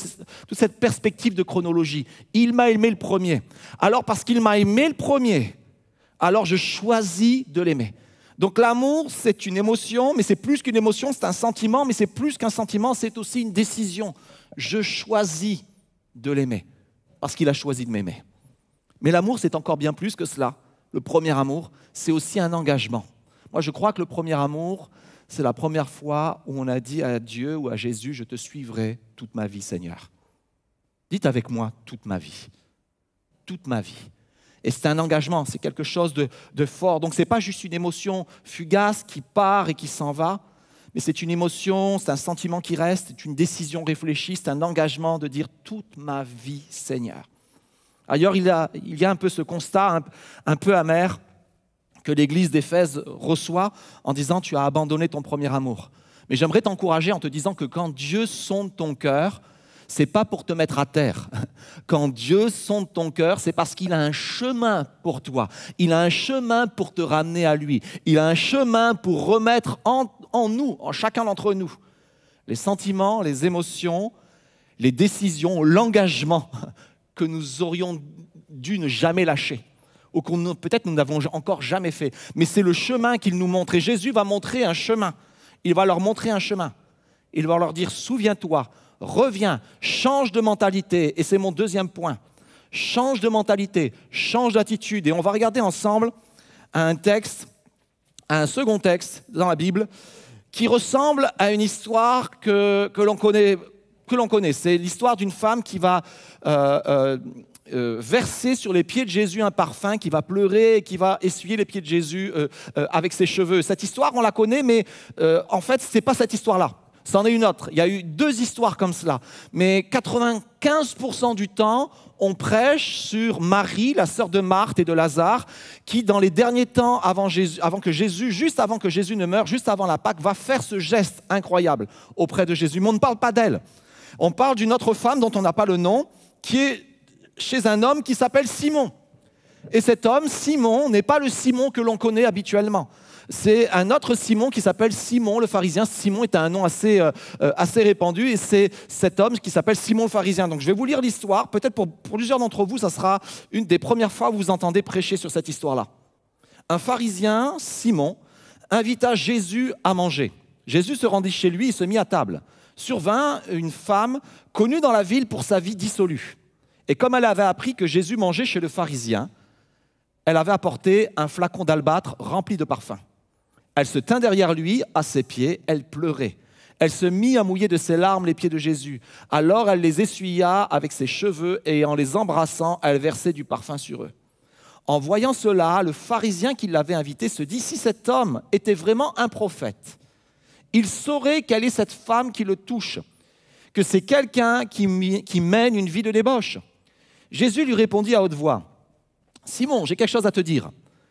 cette perspective de chronologie. Il m'a aimé le premier. Alors, parce qu'il m'a aimé le premier, alors je choisis de l'aimer. Donc l'amour, c'est une émotion, mais c'est plus qu'une émotion, c'est un sentiment, mais c'est plus qu'un sentiment, c'est aussi une décision. Je choisis de l'aimer, parce qu'il a choisi de m'aimer. Mais l'amour, c'est encore bien plus que cela. Le premier amour, c'est aussi un engagement. Moi, je crois que le premier amour, c'est la première fois où on a dit à Dieu ou à Jésus, je te suivrai toute ma vie, Seigneur. Dites avec moi, toute ma vie. Toute ma vie. Et c'est un engagement, c'est quelque chose de fort. Donc, ce n'est pas juste une émotion fugace qui part et qui s'en va, mais c'est une émotion, c'est un sentiment qui reste, c'est une décision réfléchie, c'est un engagement de dire « toute ma vie, Seigneur ». Ailleurs, il y a un peu ce constat un peu amer que l'Église d'Éphèse reçoit en disant « tu as abandonné ton premier amour ». Mais j'aimerais t'encourager en te disant que quand Dieu sonde ton cœur, ce n'est pas pour te mettre à terre. Quand Dieu sonde ton cœur, c'est parce qu'il a un chemin pour toi. Il a un chemin pour te ramener à lui. Il a un chemin pour remettre en nous, en chacun d'entre nous, les sentiments, les émotions, les décisions, l'engagement que nous aurions dû ne jamais lâcher. Ou que peut-être nous n'avons encore jamais fait. Mais c'est le chemin qu'il nous montre. Et Jésus va montrer un chemin. Il va leur montrer un chemin. Il va leur dire, souviens-toi, reviens, change de mentalité. Et c'est mon deuxième point. Change de mentalité, change d'attitude. Et on va regarder ensemble un second texte dans la Bible qui ressemble à une histoire que l'on connaît. C'est l'histoire d'une femme qui va verser sur les pieds de Jésus un parfum, qui va pleurer et qui va essuyer les pieds de Jésus avec ses cheveux. Cette histoire, on la connaît, mais en fait, ce n'est pas cette histoire-là. C'en est une autre. Il y a eu 2 histoires comme cela. Mais 95% du temps, on prêche sur Marie, la sœur de Marthe et de Lazare, qui, dans les derniers temps, juste avant que Jésus ne meure, juste avant la Pâque, va faire ce geste incroyable auprès de Jésus. Mais on ne parle pas d'elle. On parle d'une autre femme dont on n'a pas le nom, qui est chez un homme qui s'appelle Simon. Et cet homme, Simon, n'est pas le Simon que l'on connaît habituellement. C'est un autre Simon qui s'appelle Simon le pharisien. Simon est un nom assez répandu et c'est cet homme qui s'appelle Simon le pharisien. Donc je vais vous lire l'histoire. Peut-être pour plusieurs d'entre vous, ça sera une des premières fois où vous entendez prêcher sur cette histoire-là. Un pharisien, Simon, invita Jésus à manger. Jésus se rendit chez lui et se mit à table. Survint une femme connue dans la ville pour sa vie dissolue. Et comme elle avait appris que Jésus mangeait chez le pharisien, elle avait apporté un flacon d'albâtre rempli de parfum. Elle se tint derrière lui, à ses pieds, elle pleurait. Elle se mit à mouiller de ses larmes les pieds de Jésus. Alors elle les essuya avec ses cheveux et en les embrassant, elle versait du parfum sur eux. En voyant cela, le pharisien qui l'avait invité se dit « Si cet homme était vraiment un prophète, il saurait quelle est cette femme qui le touche, que c'est quelqu'un qui mène une vie de débauche. » Jésus lui répondit à haute voix « Simon, j'ai quelque chose à te dire. »«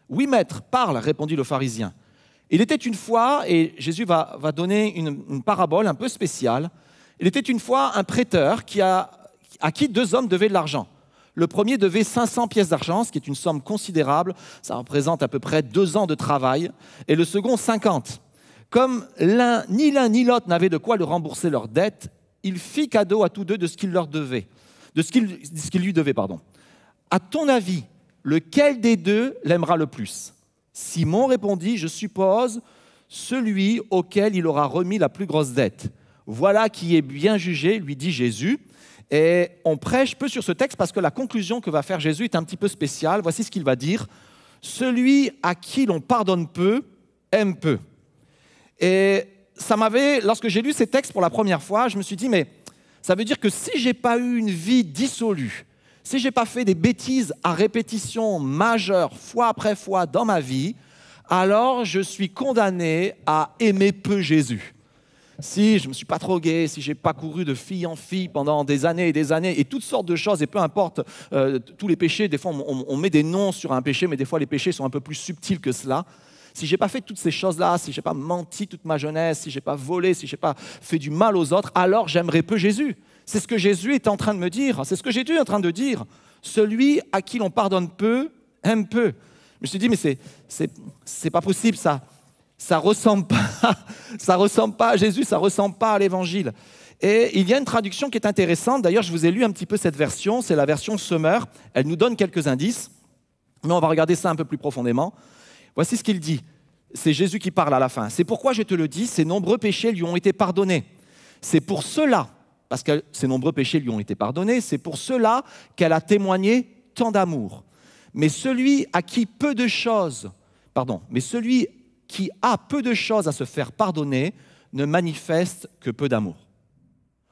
Oui, maître, parle, répondit le pharisien. » Il était une fois, et Jésus va donner une parabole un peu spéciale, il était une fois un prêteur à qui 2 hommes devaient de l'argent. Le premier devait 500 pièces d'argent, ce qui est une somme considérable, ça représente à peu près 2 ans de travail, et le second 50. Comme ni l'un ni l'autre n'avaient de quoi leur rembourser leurs dettes, il fit cadeau à tous 2 de ce qu'il lui devait. À ton avis, lequel des 2 l'aimera le plus ? Simon répondit, je suppose, celui auquel il aura remis la plus grosse dette. Voilà qui est bien jugé, lui dit Jésus. Et on prêche peu sur ce texte parce que la conclusion que va faire Jésus est un petit peu spéciale. Voici ce qu'il va dire. Celui à qui l'on pardonne peu, aime peu. Et lorsque j'ai lu ces textes pour la première fois, je me suis dit, mais ça veut dire que si je n'ai pas eu une vie dissolue, si je n'ai pas fait des bêtises à répétition majeure, fois après fois dans ma vie, alors je suis condamné à aimer peu Jésus. Si je ne me suis pas drogué, si je n'ai pas couru de fille en fille pendant des années et toutes sortes de choses, et peu importe tous les péchés, des fois on met des noms sur un péché, mais des fois les péchés sont un peu plus subtils que cela. Si je n'ai pas fait toutes ces choses-là, si je n'ai pas menti toute ma jeunesse, si je n'ai pas volé, si je n'ai pas fait du mal aux autres, alors j'aimerais peu Jésus. C'est ce que Jésus est en train de me dire. C'est ce que Jésus est en train de dire. Celui à qui l'on pardonne peu, aime peu. Je me suis dit, mais c'est pas possible, ça. Ça ressemble pas à Jésus, ça ressemble pas à l'Évangile. Et il y a une traduction qui est intéressante. D'ailleurs, je vous ai lu un petit peu cette version. C'est la version Sommer. Elle nous donne quelques indices. Mais on va regarder ça un peu plus profondément. Voici ce qu'il dit. C'est Jésus qui parle à la fin. C'est pourquoi je te le dis, ses nombreux péchés lui ont été pardonnés. C'est pour cela, parce que ses nombreux péchés lui ont été pardonnés, c'est pour cela qu'elle a témoigné tant d'amour. Mais celui qui a peu de choses à se faire pardonner ne manifeste que peu d'amour.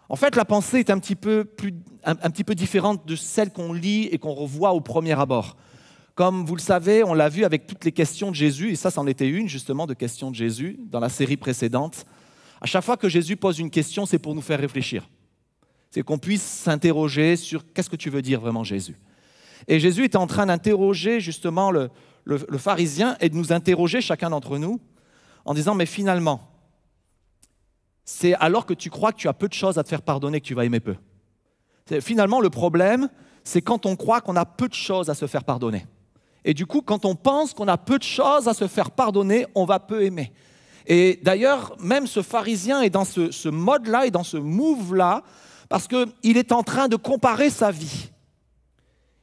En fait, la pensée est un petit peu différente de celle qu'on lit et qu'on revoit au premier abord. Comme vous le savez, on l'a vu avec toutes les questions de Jésus, et ça, c'en était une justement de questions de Jésus dans la série précédente. À chaque fois que Jésus pose une question, c'est pour nous faire réfléchir. C'est qu'on puisse s'interroger sur qu'est-ce que tu veux dire vraiment, Jésus. Et Jésus était en train d'interroger justement le pharisien et de nous interroger chacun d'entre nous en disant, mais finalement, c'est alors que tu crois que tu as peu de choses à te faire pardonner que tu vas aimer peu. Finalement, le problème, c'est quand on croit qu'on a peu de choses à se faire pardonner. Et du coup, quand on pense qu'on a peu de choses à se faire pardonner, on va peu aimer. Et d'ailleurs, même ce pharisien est dans ce mode-là et dans ce move-là, parce qu'il est en train de comparer sa vie.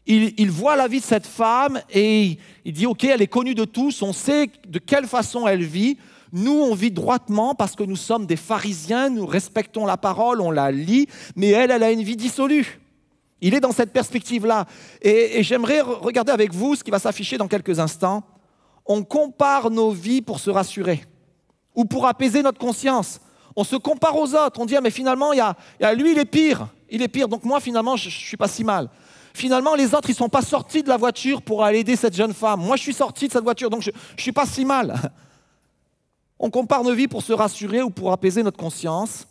Il voit la vie de cette femme et il dit, OK, elle est connue de tous, on sait de quelle façon elle vit. Nous, on vit droitement parce que nous sommes des pharisiens, nous respectons la parole, on la lit, mais elle a une vie dissolue. Il est dans cette perspective-là. Et j'aimerais regarder avec vous ce qui va s'afficher dans quelques instants. On compare nos vies pour se rassurer ou pour apaiser notre conscience. On se compare aux autres. On dit, ah, mais finalement, lui, il est pire. Il est pire, donc moi, finalement, je ne suis pas si mal. Finalement, les autres, ils ne sont pas sortis de la voiture pour aller aider cette jeune femme. Moi, je suis sorti de cette voiture, donc je ne suis pas si mal. On compare nos vies pour se rassurer ou pour apaiser notre conscience.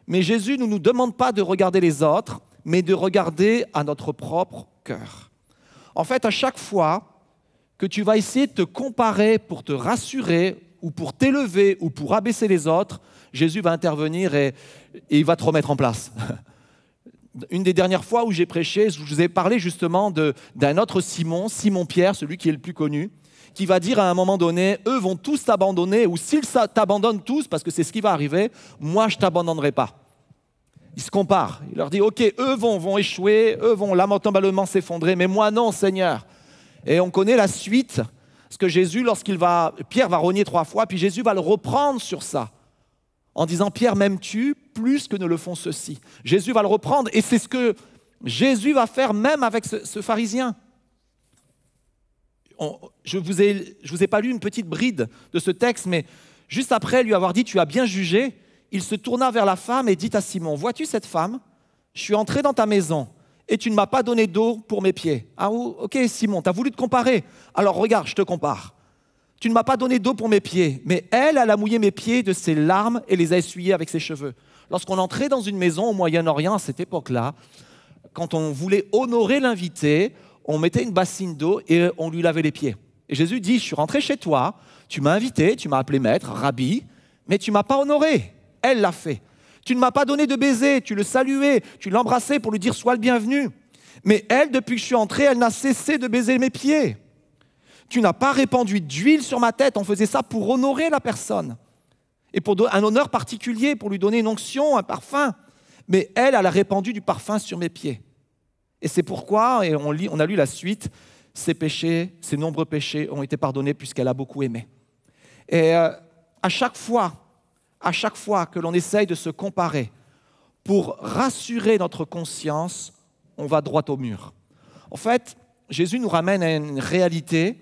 Mais Jésus ne nous demande pas de regarder les autres, mais de regarder à notre propre cœur. En fait, à chaque fois que tu vas essayer de te comparer pour te rassurer ou pour t'élever ou pour abaisser les autres, Jésus va intervenir et il va te remettre en place. Une des dernières fois où j'ai prêché, je vous ai parlé justement d'un autre Simon-Pierre, celui qui est le plus connu, qui va dire à un moment donné, eux vont tous t'abandonner, ou s'ils t'abandonnent tous, parce que c'est ce qui va arriver, moi je ne t'abandonnerai pas. Il se compare, il leur dit, OK, eux vont échouer, eux vont lamentablement s'effondrer, mais moi non, Seigneur. Et on connaît la suite, parce que Jésus, Pierre va renier 3 fois, puis Jésus va le reprendre sur ça, en disant, Pierre, m'aimes-tu plus que ne le font ceux-ci? Jésus va le reprendre, et c'est ce que Jésus va faire même avec ce pharisien. Je vous ai pas lu une petite bride de ce texte, mais juste après lui avoir dit, tu as bien jugé, il se tourna vers la femme et dit à Simon, vois-tu cette femme? Je suis entré dans ta maison et tu ne m'as pas donné d'eau pour mes pieds. Ah ok Simon, tu as voulu te comparer. Alors regarde, je te compare. Tu ne m'as pas donné d'eau pour mes pieds, mais elle a mouillé mes pieds de ses larmes et les a essuyés avec ses cheveux. Lorsqu'on entrait dans une maison au Moyen-Orient à cette époque-là, quand on voulait honorer l'invité, on mettait une bassine d'eau et on lui lavait les pieds. Et Jésus dit, je suis rentré chez toi, tu m'as invité, tu m'as appelé maître, rabbi, mais tu ne m'as pas honoré. Elle l'a fait. Tu ne m'as pas donné de baiser, tu le saluais, tu l'embrassais pour lui dire sois le bienvenu. Mais elle, depuis que je suis entré, elle n'a cessé de baiser mes pieds. Tu n'as pas répandu d'huile sur ma tête, on faisait ça pour honorer la personne. Et pour un honneur particulier, pour lui donner une onction, un parfum. Mais elle a répandu du parfum sur mes pieds. Et c'est pourquoi, et on a lu la suite, ses nombreux péchés ont été pardonnés puisqu'elle a beaucoup aimé. Et à chaque fois que l'on essaye de se comparer pour rassurer notre conscience, on va droit au mur. En fait, Jésus nous ramène à une réalité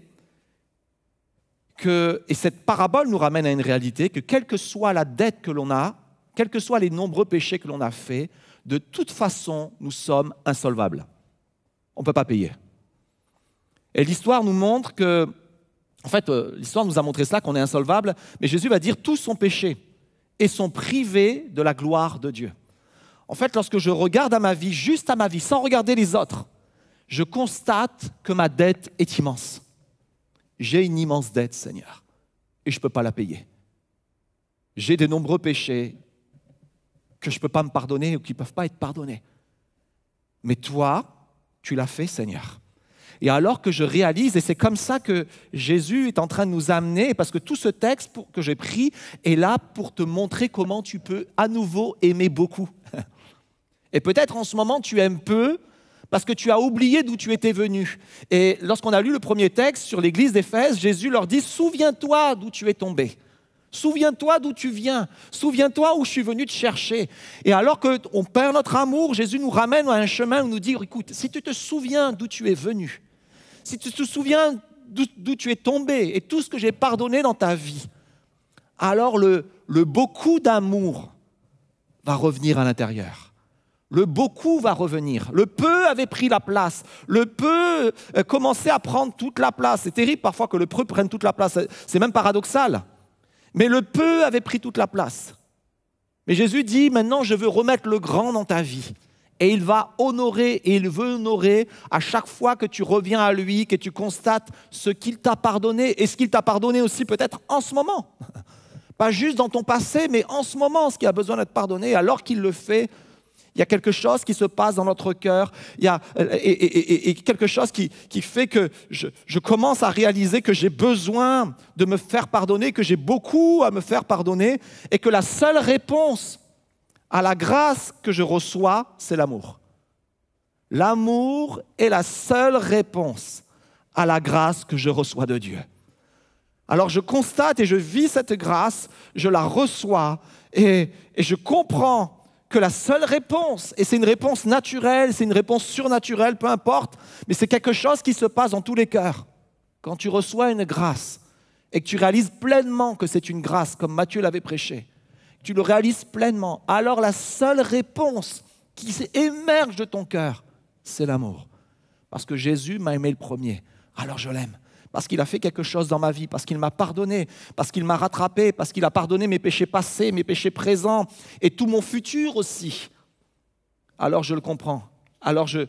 et cette parabole nous ramène à une réalité que quelle que soit la dette que l'on a, quels que soient les nombreux péchés que l'on a faits, de toute façon, nous sommes insolvables. On ne peut pas payer. Et l'histoire nous montre que, en fait, l'histoire nous a montré cela, qu'on est insolvable, mais Jésus va dire tous sont péchés et sont privés de la gloire de Dieu. En fait, lorsque je regarde à ma vie, juste à ma vie, sans regarder les autres, je constate que ma dette est immense. J'ai une immense dette, Seigneur, et je ne peux pas la payer. J'ai de nombreux péchés que je ne peux pas me pardonner ou qui ne peuvent pas être pardonnés. Mais toi, tu l'as fait, Seigneur. Et alors que je réalise, et c'est comme ça que Jésus est en train de nous amener, parce que tout ce texte que j'ai pris est là pour te montrer comment tu peux à nouveau aimer beaucoup. Et peut-être en ce moment, tu aimes peu parce que tu as oublié d'où tu étais venu. Et lorsqu'on a lu le premier texte sur l'église d'Éphèse, Jésus leur dit « Souviens-toi d'où tu es tombé. Souviens-toi d'où tu viens. Souviens-toi où je suis venu te chercher. » Et alors qu'on perd notre amour, Jésus nous ramène à un chemin où il nous dit « Écoute, si tu te souviens d'où tu es venu, si tu te souviens d'où tu es tombé et tout ce que j'ai pardonné dans ta vie, alors le beaucoup d'amour va revenir à l'intérieur. Le beaucoup va revenir. Le peu avait pris la place. Le peu commençait à prendre toute la place. C'est terrible parfois que le peu prenne toute la place. C'est même paradoxal. Mais le peu avait pris toute la place. Mais Jésus dit, maintenant je veux remettre le grand dans ta vie. Et il va honorer, et il veut honorer à chaque fois que tu reviens à lui, que tu constates ce qu'il t'a pardonné, et ce qu'il t'a pardonné aussi peut-être en ce moment. Pas juste dans ton passé, mais en ce moment, ce qui a besoin d'être pardonné. Alors qu'il le fait, il y a quelque chose qui se passe dans notre cœur, il y a quelque chose qui fait que je commence à réaliser que j'ai besoin de me faire pardonner, que j'ai beaucoup à me faire pardonner, et que la seule réponse à la grâce que je reçois, c'est l'amour. L'amour est la seule réponse à la grâce que je reçois de Dieu. Alors je constate et je vis cette grâce, je la reçois et je comprends que la seule réponse, et c'est une réponse naturelle, c'est une réponse surnaturelle, peu importe, mais c'est quelque chose qui se passe dans tous les cœurs. Quand tu reçois une grâce et que tu réalises pleinement que c'est une grâce, comme Matthieu l'avait prêché, tu le réalises pleinement, alors la seule réponse qui émerge de ton cœur, c'est l'amour. Parce que Jésus m'a aimé le premier, alors je l'aime. Parce qu'il a fait quelque chose dans ma vie, parce qu'il m'a pardonné, parce qu'il m'a rattrapé, parce qu'il a pardonné mes péchés passés, mes péchés présents et tout mon futur aussi. Alors je le comprends, alors je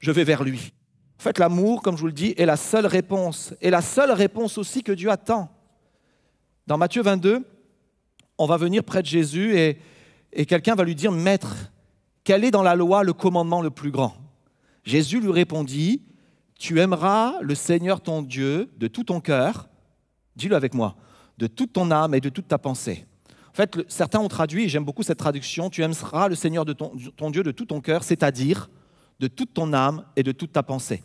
vais vers lui. En fait, l'amour, comme je vous le dis, est la seule réponse. Et la seule réponse aussi que Dieu attend. Dans Matthieu 22, on va venir près de Jésus et quelqu'un va lui dire « Maître, quel est dans la loi le commandement le plus grand ?» Jésus lui répondit « Tu aimeras le Seigneur ton Dieu de tout ton cœur, dis-le avec moi, de toute ton âme et de toute ta pensée. » En fait, certains ont traduit, et j'aime beaucoup cette traduction, « Tu aimeras le Seigneur de ton Dieu de tout ton cœur, c'est-à-dire de toute ton âme et de toute ta pensée. »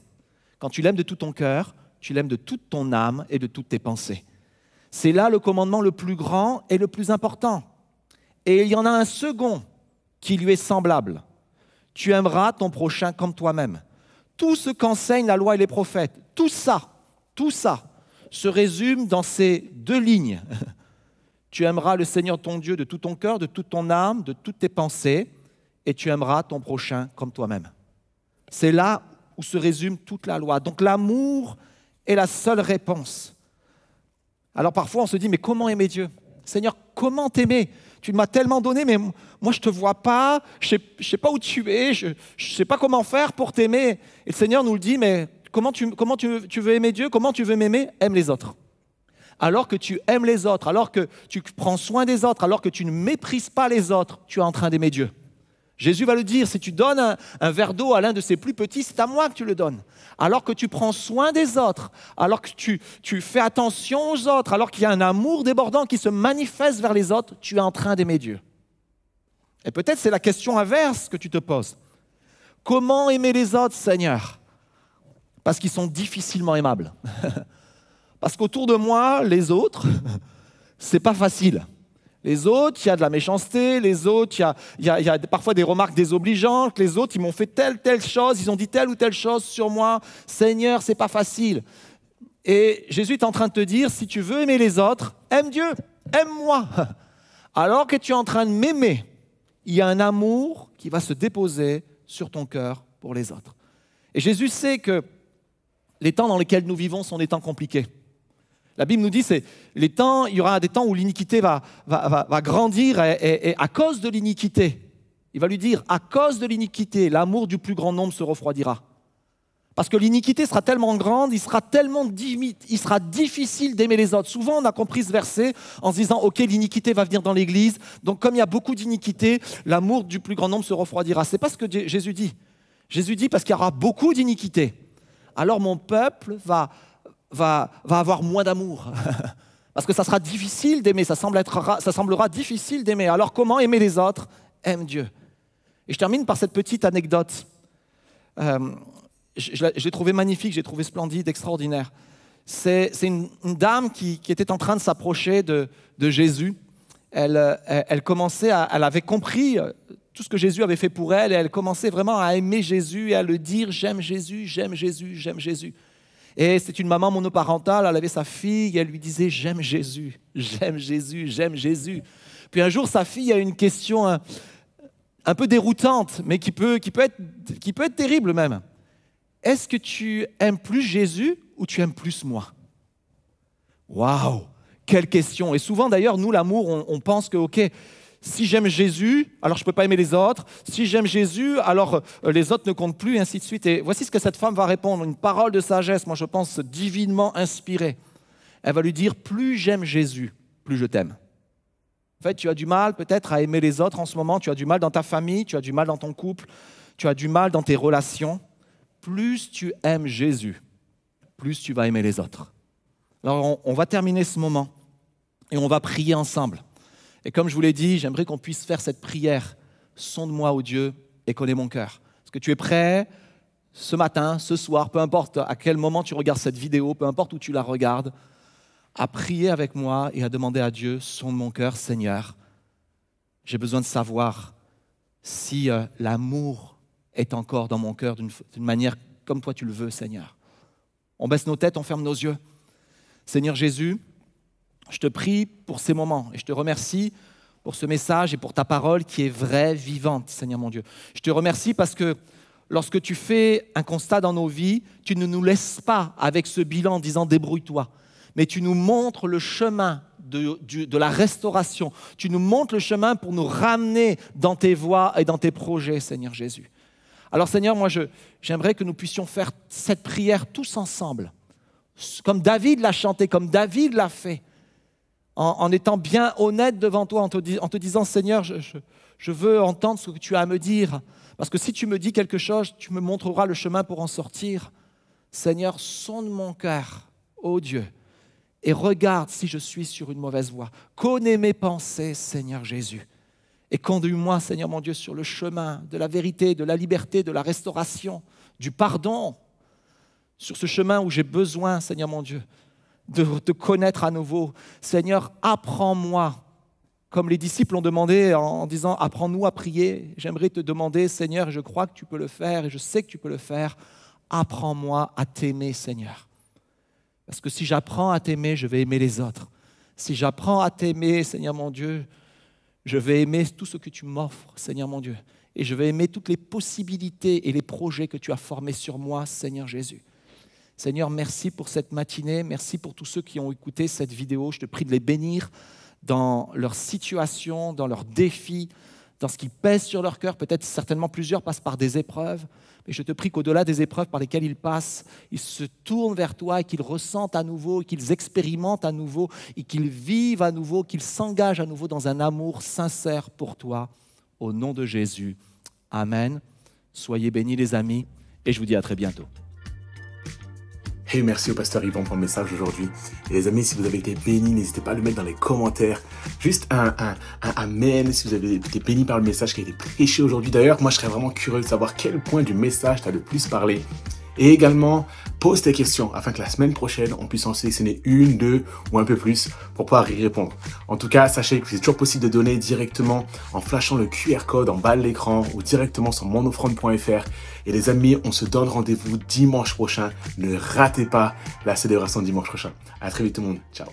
Quand tu l'aimes de tout ton cœur, tu l'aimes de toute ton âme et de toutes tes pensées. C'est là le commandement le plus grand et le plus important. Et il y en a un second qui lui est semblable. « Tu aimeras ton prochain comme toi-même. » Tout ce qu'enseignent la loi et les prophètes, tout ça se résume dans ces deux lignes. Tu aimeras le Seigneur ton Dieu de tout ton cœur, de toute ton âme, de toutes tes pensées, et tu aimeras ton prochain comme toi-même. C'est là où se résume toute la loi. Donc l'amour est la seule réponse. Alors parfois on se dit, mais comment aimer Dieu ? Seigneur, comment t'aimer ? Tu m'as tellement donné, mais moi je ne te vois pas, je ne sais pas où tu es, je ne sais pas comment faire pour t'aimer. Et le Seigneur nous le dit, mais comment tu veux aimer Dieu ? Comment tu veux m'aimer ? Aime les autres. Alors que tu aimes les autres, alors que tu prends soin des autres, alors que tu ne méprises pas les autres, tu es en train d'aimer Dieu. Jésus va le dire, si tu donnes un verre d'eau à l'un de ses plus petits, c'est à moi que tu le donnes. Alors que tu prends soin des autres, alors que tu fais attention aux autres, alors qu'il y a un amour débordant qui se manifeste vers les autres, tu es en train d'aimer Dieu. Et peut-être c'est la question inverse que tu te poses. Comment aimer les autres, Seigneur ? Parce qu'ils sont difficilement aimables. Parce qu'autour de moi, les autres, c'est pas facile. Les autres, il y a de la méchanceté, les autres, il y a parfois des remarques désobligeantes, les autres, ils m'ont fait telle chose, ils ont dit telle ou telle chose sur moi. Seigneur, c'est pas facile. Et Jésus est en train de te dire, si tu veux aimer les autres, aime Dieu, aime-moi. Alors que tu es en train de m'aimer, il y a un amour qui va se déposer sur ton cœur pour les autres. Et Jésus sait que les temps dans lesquels nous vivons sont des temps compliqués. La Bible nous dit il y aura des temps où l'iniquité va grandir et à cause de l'iniquité, il va lui dire, à cause de l'iniquité, l'amour du plus grand nombre se refroidira. Parce que l'iniquité sera tellement grande, il sera difficile d'aimer les autres. Souvent, on a compris ce verset en se disant « Ok, l'iniquité va venir dans l'Église, donc comme il y a beaucoup d'iniquité, l'amour du plus grand nombre se refroidira. » Ce n'est pas ce que Jésus dit. Jésus dit parce qu'il y aura beaucoup d'iniquité. Alors mon peuple va avoir moins d'amour. Parce que ça sera difficile d'aimer, ça semblera difficile d'aimer. Alors comment aimer les autres? Aime Dieu. Et je termine par cette petite anecdote. Je l'ai trouvée magnifique, j'ai trouvé splendide, extraordinaire. C'est une dame qui était en train de s'approcher de Jésus. Elle avait compris tout ce que Jésus avait fait pour elle et elle commençait vraiment à aimer Jésus et à le dire « J'aime Jésus, j'aime Jésus, j'aime Jésus ». Et c'est une maman monoparentale, elle avait sa fille et elle lui disait « J'aime Jésus, j'aime Jésus, j'aime Jésus ». Puis un jour, sa fille a une question un peu déroutante, mais qui peut être terrible même. Est-ce que tu aimes plus Jésus ou tu aimes plus moi? Waouh, quelle question! Et souvent d'ailleurs, nous, l'amour, on pense que, ok, si j'aime Jésus, alors je ne peux pas aimer les autres. Si j'aime Jésus, alors les autres ne comptent plus, et ainsi de suite. Et voici ce que cette femme va répondre, une parole de sagesse, moi je pense divinement inspirée. Elle va lui dire, plus j'aime Jésus, plus je t'aime. En fait, tu as du mal peut-être à aimer les autres en ce moment, tu as du mal dans ta famille, tu as du mal dans ton couple, tu as du mal dans tes relations. Plus tu aimes Jésus, plus tu vas aimer les autres. Alors on va terminer ce moment et on va prier ensemble. Et comme je vous l'ai dit, j'aimerais qu'on puisse faire cette prière. Sonde-moi, ô Dieu, et connais mon cœur. Est-ce que tu es prêt ce matin, ce soir, peu importe à quel moment tu regardes cette vidéo, peu importe où tu la regardes, à prier avec moi et à demander à Dieu, sonde mon cœur, Seigneur. J'ai besoin de savoir si l'amour est encore dans mon cœur d'une manière comme toi tu le veux, Seigneur. On baisse nos têtes, on ferme nos yeux. Seigneur Jésus, je te prie pour ces moments et je te remercie pour ce message et pour ta parole qui est vraie, vivante, Seigneur mon Dieu. Je te remercie parce que lorsque tu fais un constat dans nos vies, tu ne nous laisses pas avec ce bilan en disant « débrouille-toi », mais tu nous montres le chemin de la restauration. Tu nous montres le chemin pour nous ramener dans tes voies et dans tes projets, Seigneur Jésus. Alors Seigneur, moi j'aimerais que nous puissions faire cette prière tous ensemble, comme David l'a chanté, comme David l'a fait, en étant bien honnête devant toi, en te disant, Seigneur, je veux entendre ce que tu as à me dire, parce que si tu me dis quelque chose, tu me montreras le chemin pour en sortir. Seigneur, sonde mon cœur, ô Dieu, et regarde si je suis sur une mauvaise voie. Connais mes pensées, Seigneur Jésus, et conduis-moi, Seigneur mon Dieu, sur le chemin de la vérité, de la liberté, de la restauration, du pardon, sur ce chemin où j'ai besoin, Seigneur mon Dieu, de te connaître à nouveau. Seigneur, apprends-moi, comme les disciples ont demandé en disant « apprends-nous à prier ». J'aimerais te demander, Seigneur, et je crois que tu peux le faire, et je sais que tu peux le faire, apprends-moi à t'aimer, Seigneur. Parce que si j'apprends à t'aimer, je vais aimer les autres. Si j'apprends à t'aimer, Seigneur mon Dieu, je vais aimer tout ce que tu m'offres, Seigneur mon Dieu. Et je vais aimer toutes les possibilités et les projets que tu as formés sur moi, Seigneur Jésus. Seigneur, merci pour cette matinée, merci pour tous ceux qui ont écouté cette vidéo. Je te prie de les bénir dans leur situation, dans leurs défis, dans ce qui pèse sur leur cœur. Peut-être certainement plusieurs passent par des épreuves, mais je te prie qu'au-delà des épreuves par lesquelles ils passent, ils se tournent vers toi et qu'ils ressentent à nouveau, qu'ils expérimentent à nouveau et qu'ils vivent à nouveau, qu'ils s'engagent à nouveau dans un amour sincère pour toi. Au nom de Jésus, Amen. Soyez bénis les amis et je vous dis à très bientôt. Hey, merci au pasteur Yvan pour le message aujourd'hui. Et les amis, si vous avez été bénis, n'hésitez pas à le mettre dans les commentaires. Juste un amen si vous avez été bénis par le message qui a été prêché aujourd'hui. D'ailleurs, moi, je serais vraiment curieux de savoir quel point du message t'a le plus parlé. Et également, pose tes questions afin que la semaine prochaine, on puisse en sélectionner une, deux ou un peu plus pour pouvoir y répondre. En tout cas, sachez que c'est toujours possible de donner directement en flashant le QR code en bas de l'écran ou directement sur monofront.fr. Et les amis, on se donne rendez-vous dimanche prochain. Ne ratez pas la célébration dimanche prochain. À très vite tout le monde. Ciao.